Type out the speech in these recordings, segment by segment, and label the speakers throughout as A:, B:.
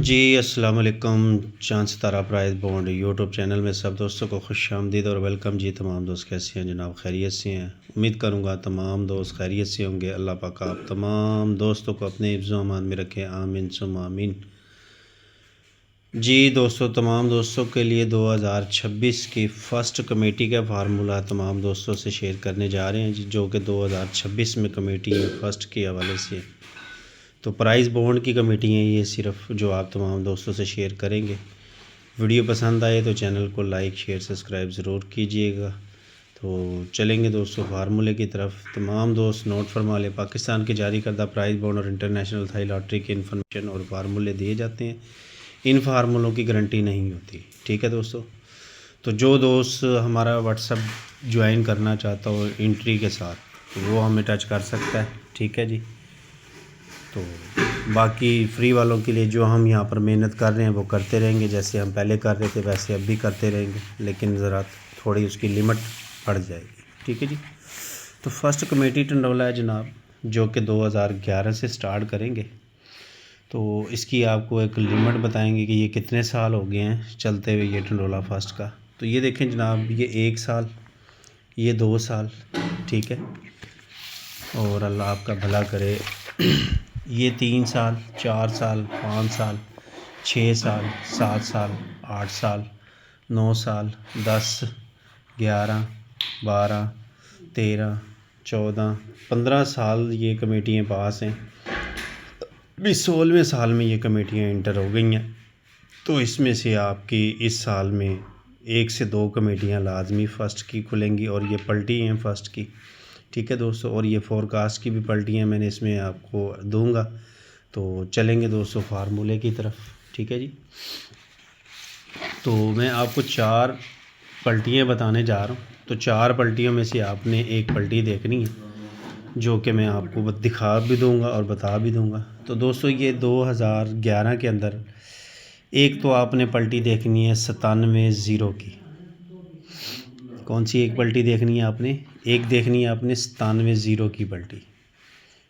A: जी अस्सलाम वालेकुम। चांद सितारा प्राइस बॉन्ड यूट्यूब चैनल में सब दोस्तों को खुशामदीद और वेलकम जी। तमाम दोस्त कैसे हैं जनाब? खैरियत से हैं? उम्मीद करूँगा तमाम दोस्त खैरियत से होंगे। अल्लाह पाक आप तमाम दोस्तों को अपने हिफ्ज़ व अमान में रखें, आमीन सुम्मा आमीन। जी दोस्तों, तमाम दोस्तों के लिए 2026 की फ़र्स्ट कमेटी का फार्मूला तमाम दोस्तों से शेयर करने जा रहे हैं जी, जो कि 2026 में कमेटी है फ़र्स्ट के हवाले से। तो प्राइस बॉन्ड की कमेटी है ये सिर्फ, जो आप तमाम दोस्तों से शेयर करेंगे। वीडियो पसंद आए तो चैनल को लाइक शेयर सब्सक्राइब ज़रूर कीजिएगा। तो चलेंगे दोस्तों फार्मूले की तरफ। तमाम दोस्त नोट फरमा लें, पाकिस्तान के जारी करदा प्राइस बॉन्ड और इंटरनेशनल थाई लॉटरी के इन्फॉर्मेशन और फार्मूले दिए जाते हैं। इन फार्मूलों की गारंटी नहीं होती, ठीक है दोस्तों। तो जो दोस्त हमारा व्हाट्सअप ज्वाइन करना चाहता हो एंट्री के साथ, तो वो हमें टच कर सकता है, ठीक है जी। तो बाकी फ्री वालों के लिए जो हम यहाँ पर मेहनत कर रहे हैं वो करते रहेंगे, जैसे हम पहले कर रहे थे वैसे अब भी करते रहेंगे, लेकिन ज़रा थोड़ी उसकी लिमिट बढ़ जाएगी, ठीक है जी। तो फर्स्ट कमेटी टंडोला है जनाब, जो कि 2011 से स्टार्ट करेंगे। तो इसकी आपको एक लिमिट बताएंगे कि ये कितने साल हो गए हैं चलते हुए ये टंडोला फर्स्ट का। तो ये देखें जनाब, ये 1 साल, ये 2 साल, ठीक है, और अल्लाह आपका भला करे। ये 3 साल, 4 साल, 5 साल, 6 साल, 7 साल, 8 साल, 9 साल, 10, 11, 12, 13, 14, 15 साल ये कमेटियाँ पास हैं। अभी 16वें साल में ये कमेटियाँ इंटर हो गई हैं। तो इसमें से आपकी इस साल में 1 से 2 कमेटियाँ लाजमी फ़र्स्ट की खुलेंगी, और ये पलटी हैं फ़र्स्ट की, ठीक है दोस्तों। और ये फोरकास्ट की भी पलटियाँ मैंने इसमें आपको दूंगा। तो चलेंगे दोस्तों फार्मूले की तरफ, ठीक है जी। तो मैं आपको 4 पलटियाँ बताने जा रहा हूँ। तो 4 पलटियों में से आपने एक पलटी देखनी है, जो कि मैं आपको दिखा भी दूंगा और बता भी दूंगा। तो दोस्तों ये 2011 के अंदर एक तो आपने पलटी देखनी है 97 ज़ीरो की। कौन सी एक पलटी देखनी है आपने? एक देखनी है आपने 97 ज़ीरो की पलटी,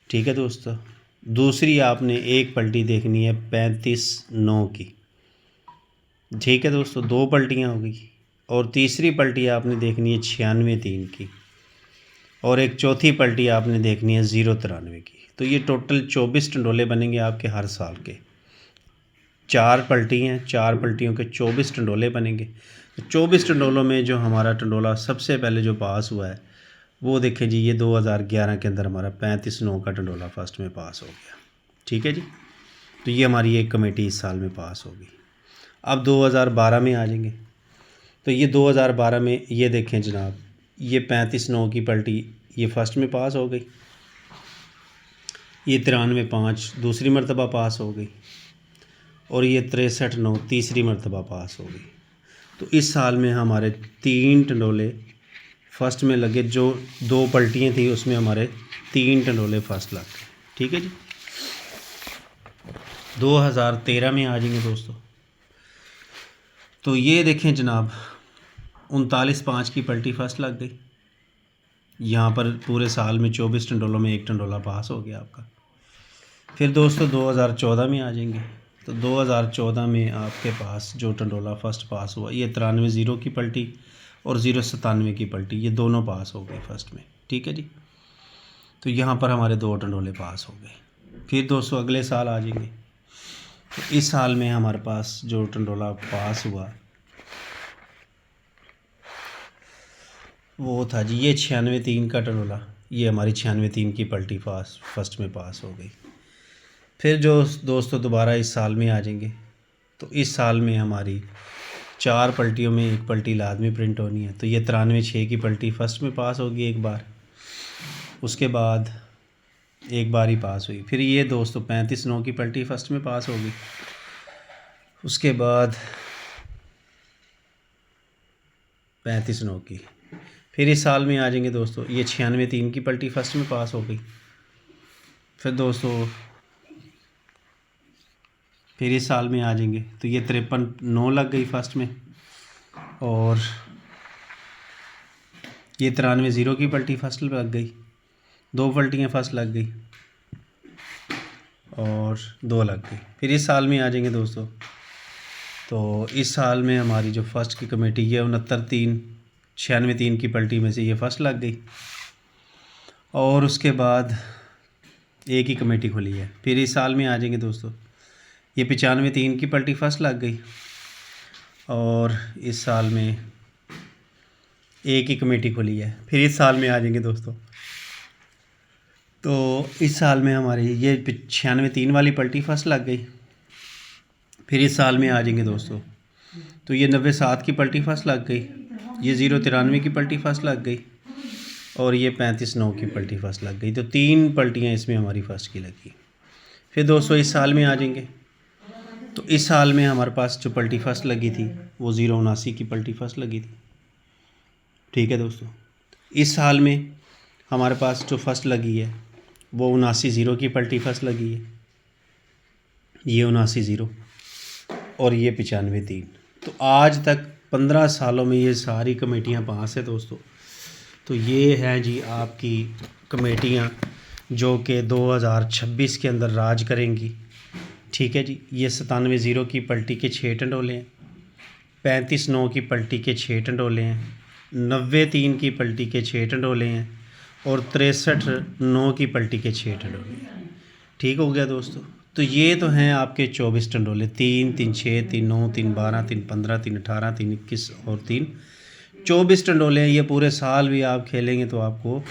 A: ठीक है दोस्तों। दूसरी आपने एक पलटी देखनी है 35-9 की, ठीक है दोस्तों, 2 पलटियाँ हो गई। और तीसरी पलटी आपने देखनी है 96-3 की, और एक चौथी पलटी आपने देखनी है 0-93 की। तो ये टोटल 24 टंडोले बनेंगे आपके हर साल के। 4 पलटी हैं, 4 पलटियों के 24 टंडोले बनेंगे। तो 24 टंडोलों में जो हमारा टंडोला सबसे पहले जो पास हुआ है वो देखें जी, ये 2011 के अंदर हमारा 35-9 का टंडोला फर्स्ट में पास हो गया, ठीक है जी। तो ये हमारी एक कमेटी इस साल में पास होगी। अब 2012 में आ जाएंगे। तो ये 2012 में ये देखें जनाब, ये 35-9 की पलटी ये फर्स्ट में पास हो गई। ये 93-5 दूसरी मरतबा पास हो गई, और ये 63-9 तीसरी मरतबा पास हो गई। तो इस साल में हमारे 3 टंडोले फर्स्ट में लगे। जो 2 पलटियाँ थी उसमें हमारे 3 टंडोले फर्स्ट लग गए, ठीक है जी। 2013 में आ जाएंगे दोस्तों। तो ये देखें जनाब, 39-5 की पलटी फर्स्ट लग गई। यहाँ पर पूरे साल में 24 टंडोलों में एक टंडोला पास हो गया आपका। फिर दोस्तों 2014 में आ जाएंगे। तो 2014 में आपके पास जो टंडोला फर्स्ट पास हुआ, ये 93-0 की पलटी और 0-97 की पलटी, ये दोनों पास हो गए फर्स्ट में, ठीक है जी। तो यहाँ पर हमारे 2 टंडोले पास हो गए। फिर दोस्तों अगले साल आ जाएंगे। तो इस साल में हमारे पास जो टंडोला पास हुआ वो था जी, ये 96-3 का टंडोला, ये हमारी 96-3 की पलटी फर्स्ट में पास हो गई। फिर जो दोस्तों दोबारा इस साल में आ जाएंगे। तो इस साल में हमारी 4 पलटियों में एक पलटी लाजमी प्रिंट होनी है। तो ये 93-6 की पलटी फर्स्ट में पास होगी एक बार, उसके बाद एक बार ही पास हुई। फिर ये दोस्तों 35-9 की पलटी फर्स्ट में पास होगी, उसके बाद 35-9 की। फिर इस साल में आ जाएंगे दोस्तों, ये 96-3 की पलटी फर्स्ट में पास हो गई। फिर दोस्तों फिर इस साल में आ जाएंगे। तो ये 53-9 लग गई फर्स्ट में, और ये 93-0 की पलटी फर्स्ट लग गई। 2 पलटियाँ फर्स्ट लग गई। और 2 लग गई। फिर इस साल में आ जाएंगे दोस्तों, तो इस साल में हमारी जो फ़र्स्ट की कमेटी ये 69-3 की पलटी में से ये फ़र्स्ट लग गई। और उसके बाद एक ही कमेटी खुली है। फिर इस साल में आ जाएंगे दोस्तों, ये 95-3 की पलटी फर्स्ट लग गई। और इस साल में एक ही कमेटी खुली है। फिर इस साल में आ जाएंगे दोस्तों, तो इस साल में हमारी ये 96-3 वाली पलटी फर्स्ट लग गई। फिर इस साल में आ जाएंगे दोस्तों, तो ये 97 की पलटी फर्स्ट लग गई, ये 093 की पलटी फर्स्ट लग गई और ये 35-9 की पलटी फर्स्ट लग गई। तो 3 पलटियाँ इसमें हमारी फर्स्ट की लगी। फिर दोस्तों इस साल में आ जाएंगे, तो इस साल में हमारे पास जो पलटी फर्स्ट लगी थी वो 079 की पलटी फर्स्ट लगी थी। ठीक है दोस्तों, इस साल में हमारे पास जो फर्स्ट लगी है वो 79-0 की पलटी फर्स्ट लगी है, ये 79-0 और ये 95-3। तो आज तक 15 सालों में ये सारी कमेटियाँ पास है दोस्तों। तो ये हैं जी आपकी कमेटियाँ जो कि 2026 के अंदर राज करेंगी। ठीक है जी, ये 97-0 की पलटी के 6 टंडोले हैं, 35-9 की पलटी के 6 टंडोले हैं, 90-3 की पलटी के 6 टंडोले हैं और 63-9 की पलटी के 6 टंडोले हैं। ठीक हो गया दोस्तों। तो ये तो हैं आपके 24 टंडोले, 3, 3, 6, 3, 9, 3, 12, 3, 15, 3, 18, 3, 21 और 3 24 टंडोले हैं। ये पूरे साल भी आप खेलेंगे तो आपको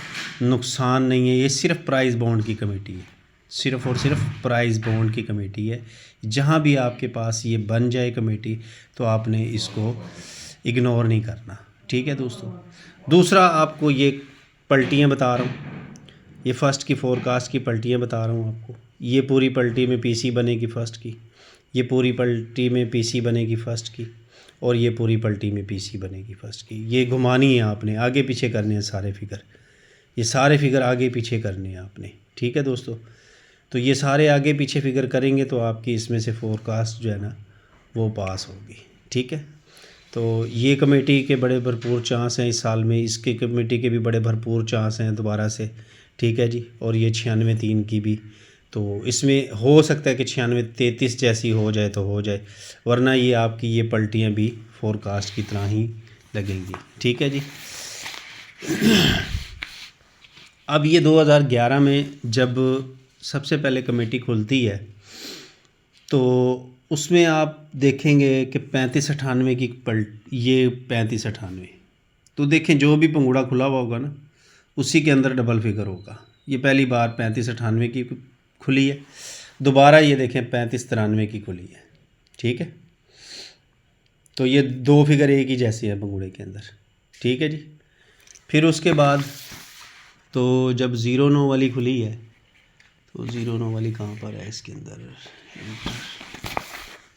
A: नुकसान नहीं है। ये सिर्फ प्राइज़ बॉन्ड की कमेटी है, सिर्फ़ और सिर्फ प्राइज़ बॉन्ड की कमेटी है। जहाँ भी आपके पास ये बन जाए कमेटी तो आपने इसको इग्नोर नहीं करना। ठीक है दोस्तों। दूसरा आपको ये पलटियाँ बता रहा हूँ, ये फ़र्स्ट की फोरकास्ट की पलटियाँ बता रहा हूँ आपको। ये पूरी पलटी में पीसी बनेगी फ़र्स्ट की, ये पूरी पलटी में पीसी बनेगी फ़र्स्ट की और ये पूरी पलटी में पीसी बनेगी फ़र्स्ट की। ये घुमानी है आपने, आगे पीछे करने हैं सारे फिगर, ये सारे फिगर आगे पीछे करने हैं आपने। ठीक है दोस्तों। तो ये सारे आगे पीछे फिगर करेंगे तो आपकी इसमें से फोरकास्ट जो है ना वो पास होगी। ठीक है। तो ये कमेटी के बड़े भरपूर चांस हैं इस साल में, इसके कमेटी के भी बड़े भरपूर चांस हैं दोबारा से। ठीक है जी। और ये 96-3 की भी, तो इसमें हो सकता है कि 96-33 जैसी हो जाए तो हो जाए, वरना ये आपकी ये पलटियाँ भी फोरकास्ट की तरह ही लगेंगी। ठीक है जी। अब ये 2011 में जब सबसे पहले कमेटी खुलती है तो उसमें आप देखेंगे कि 35-98 की ये 35-98, तो देखें जो भी पंगुड़ा खुला हुआ होगा ना उसी के अंदर डबल फिगर होगा। ये पहली बार 35-98 की खुली है, दोबारा ये देखें 35-93 की खुली है। ठीक है। तो ये 2 फिगर एक ही जैसे हैं पंगुड़े के अंदर। ठीक है जी। फिर उसके बाद तो जब 09 वाली खुली है, तो 09 वाली कहाँ पर है इसके अंदर,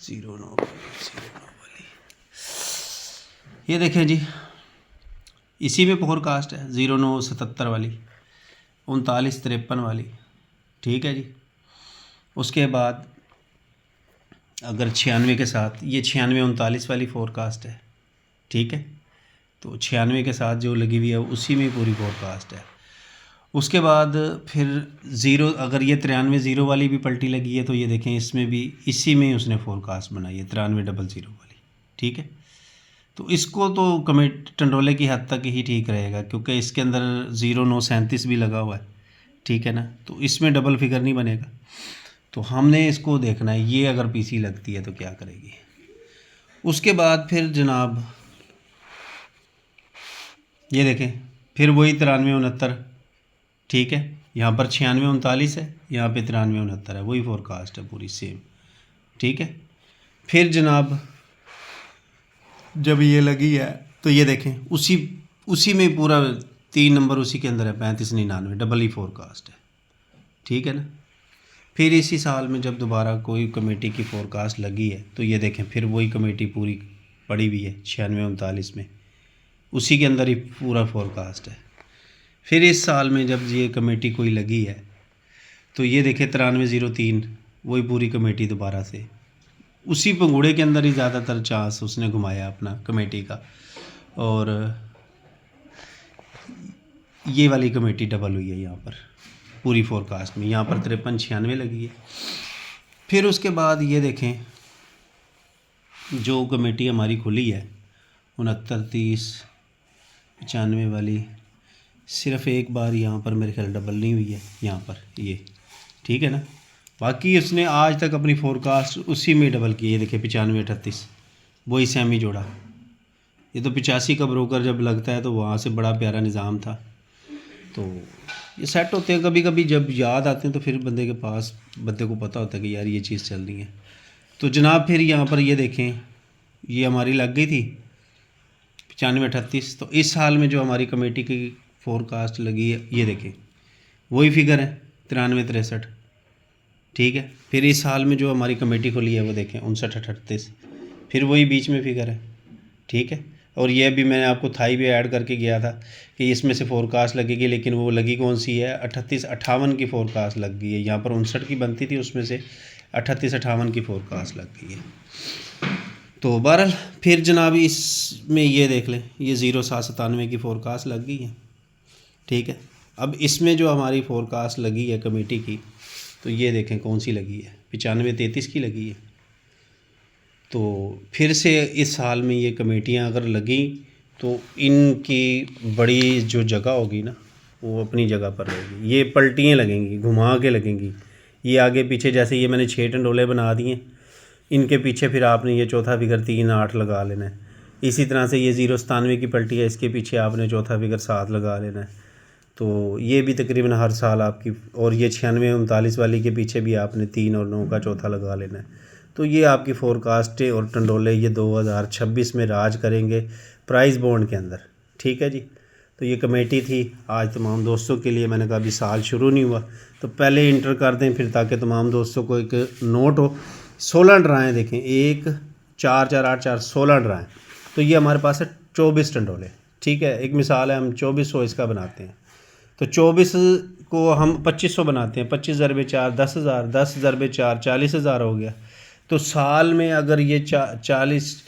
A: 09 वाली ये देखें जी, इसी में फोरकास्ट है 09-77 वाली, 39-53 वाली। ठीक है जी। उसके बाद अगर 96 के साथ, ये 96-39 वाली फोरकास्ट है। ठीक है। तो 96 के साथ जो लगी हुई है उसी में पूरी फोरकास्ट है। उसके बाद फिर 0, अगर ये 93-0 वाली भी पलटी लगी है तो ये देखें इसमें भी इसी में उसने फोरकास्ट बनाई है 93-00 वाली। ठीक है। तो इसको तो कमेटी टंडोले की हद तक ही ठीक रहेगा क्योंकि इसके अंदर 09-37 भी लगा हुआ है। ठीक है ना। तो इसमें डबल फिगर नहीं बनेगा, तो हमने इसको देखना है ये अगर पीसी लगती है तो क्या करेगी। उसके बाद फिर जनाब ये देखें फिर वही 93-69। ठीक है। यहाँ पर 96-39 है, यहाँ पे 93-69 है, वही फोरकास्ट है पूरी सेम। ठीक है। फिर जनाब जब ये लगी है तो ये देखें उसी में पूरा 3 नंबर उसी के अंदर है, 35-99 डबल ही फोरकास्ट है। ठीक है ना। फिर इसी साल में जब दोबारा कोई कमेटी की फोरकास्ट लगी है तो ये देखें फिर वही कमेटी पूरी पड़ी हुई है 96-39 में, उसी के अंदर ही पूरा फोरकास्ट है। फिर इस साल में जब ये कमेटी कोई लगी है तो ये देखें 93-03 वही पूरी कमेटी दोबारा से उसी पंगुड़े के अंदर ही ज़्यादातर चांस उसने घुमाया अपना कमेटी का, और ये वाली कमेटी डबल हुई है यहाँ पर। पूरी फोरकास्ट में। यहाँ पर 53-96 लगी है। फिर उसके बाद ये देखें जो कमेटी हमारी खुली है 69-30-95 वाली, सिर्फ़ एक बार यहाँ पर मेरे ख्याल डबल नहीं हुई है यहाँ पर ये, ठीक है ना। बाकी उसने आज तक अपनी फोरकास्ट उसी में डबल की है। देखिए 95-38 वही सेमी जोड़ा। ये तो 85 का ब्रोकर जब लगता है तो वहाँ से बड़ा प्यारा निज़ाम था। तो ये सेट होते हैं कभी कभी, जब याद आते हैं तो फिर बंदे के पास, बंदे को पता होता है कि यार ये चीज़ चल रही है। तो जनाब फिर यहाँ पर ये देखें ये हमारी लग गई थी 95-38। तो इस साल में जो हमारी कमेटी की फोरकास्ट लगी है ये देखें वही फिगर है 93-63, ठीक है। फिर इस साल में जो हमारी कमेटी खुली है वो देखें 59-38, फिर वही बीच में फिगर है, ठीक है। और ये भी मैंने आपको थाई भी ऐड करके गया था कि इसमें से फोरकास्ट लगेगी, लेकिन वो लगी कौन सी है 38-58 की फोरकास्ट लग गई है। यहाँ पर 59 की बनती थी, उसमें से 38-58 की फोरकास्ट लग गई है। तो बहरहाल फिर जनाब इसमें ये देख लें ये 07-97 की फोरकास्ट लग गई है, ठीक है। अब इसमें जो हमारी फोरकास्ट लगी है कमेटी की, तो ये देखें कौन सी लगी है 95-33 की लगी है। तो फिर से इस साल में ये कमेटियां अगर लगी तो इनकी बड़ी जो जगह होगी ना वो अपनी जगह पर रहेगी। ये पलटियाँ लगेंगी, घुमा के लगेंगी, ये आगे पीछे। जैसे ये मैंने 6 टंडोले बना दिए, इनके पीछे फिर आपने ये चौथा फिगर 3-8 लगा लेना है। इसी तरह से ये 097 की पलटी है, इसके पीछे आपने चौथा फिगर 7 लगा लेना है। तो ये भी तकरीबन हर साल आपकी, और ये 96-39 वाली के पीछे भी आपने 3 और 9 का चौथा लगा लेना है। तो ये आपकी फोरकास्टें और टंडोले ये 2026 में राज करेंगे प्राइस बॉन्ड के अंदर, ठीक है जी। तो ये कमेटी थी आज तमाम दोस्तों के लिए। मैंने कहा अभी साल शुरू नहीं हुआ तो पहले इंटर कर दें, फिर ताकि तमाम दोस्तों को एक नोट हो। 16 ड्राएँ देखें, 1 4 4 8 4 16 ड्राएँ। तो ये हमारे पास है 24 टंडोले, ठीक है। एक मिसाल है, हम 2400 इसका बनाते हैं, तो 24 को हम 2500 बनाते हैं। 25 ज़रबे 4 10,000, 10 ज़रबे 4 40,000 हो गया। तो साल में अगर ये 24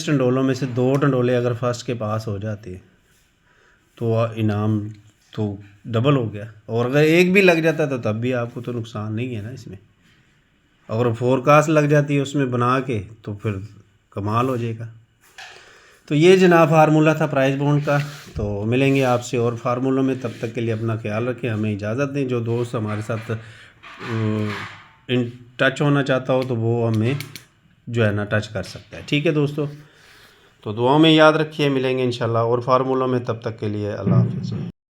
A: टंडोलों में से 2 टंडोले अगर फर्स्ट के पास हो जाते तो इनाम तो डबल हो गया। और अगर एक भी लग जाता तो तब भी आपको तो नुकसान नहीं है ना इसमें। अगर फोरकास्ट लग जाती है उसमें बना के तो फिर कमाल हो जाएगा। तो ये जनाब फार्मूला था प्राइस बॉन्ड का। तो मिलेंगे आपसे और फार्मूलों में, तब तक के लिए अपना ख्याल रखें, हमें इजाज़त दें। जो दोस्त हमारे साथ इन टच होना चाहता हो तो वो हमें जो है ना टच कर सकता है, ठीक है दोस्तों। तो दुआओं में याद रखिए, मिलेंगे इंशाल्लाह और फार्मूलों में, तब तक के लिए अल्लाह हाफ़िज़।